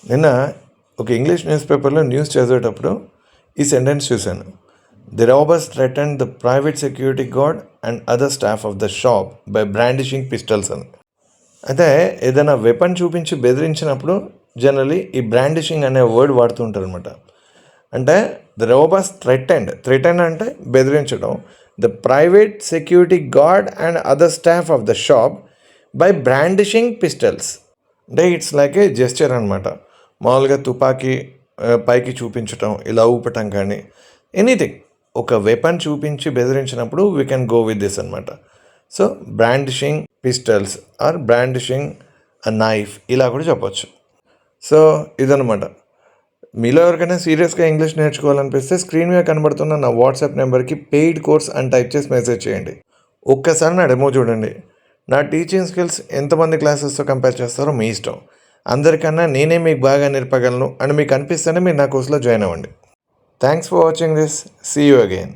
నిన్న ఒక English news పేపర్లో న్యూస్ చదివేటప్పుడు ఈ సెంటెన్స్ చూశాను. The robbers threatened the private security guard and other staff of the shop by brandishing pistols అని. అయితే ఏదైనా వెపన్ చూపించి బెదిరించినప్పుడు జనరలీ ఈ బ్రాండిషింగ్ అనే వర్డ్ వాడుతూ ఉంటారు అనమాట. అంటే ద రాబర్స్ థ్రెటన్ అంటే బెదిరించడం, the private security guard and other staff of the shop by brandishing pistols. అంటే ఇట్స్ లైక్ ఏ జెస్చర్ అనమాట. మామూలుగా తుపాకీ పైకి చూపించటం, ఇలా ఊపటం కానీ ఎనీథింగ్ ఒక వెపన్ చూపించి బెదిరించినప్పుడు we can go with this అనమాట. So brandishing pistols or brandishing a knife ఇలా కూడా చెప్పొచ్చు. సో ఇదనమాట. మీలో ఎవరికైనా సీరియస్గా ఇంగ్లీష్ నేర్చుకోవాలనిపిస్తే స్క్రీన్ మీద కనబడుతున్న నా వాట్సాప్ నెంబర్కి పెయిడ్ కోర్స్ అని టైప్ చేసి మెసేజ్ చేయండి. ఒక్కసారి నా డెమో చూడండి. నా టీచింగ్ స్కిల్స్ ఎంతమంది క్లాసెస్తో కంపేర్ చేస్తారో మీ ఇష్టం. అందరికన్నా నేనే మీకు బాగా నేర్పగలను అని మీకు అనిపిస్తేనే మీరు నా కోర్సులో జాయిన్ అవ్వండి. Thanks for watching this. See you again.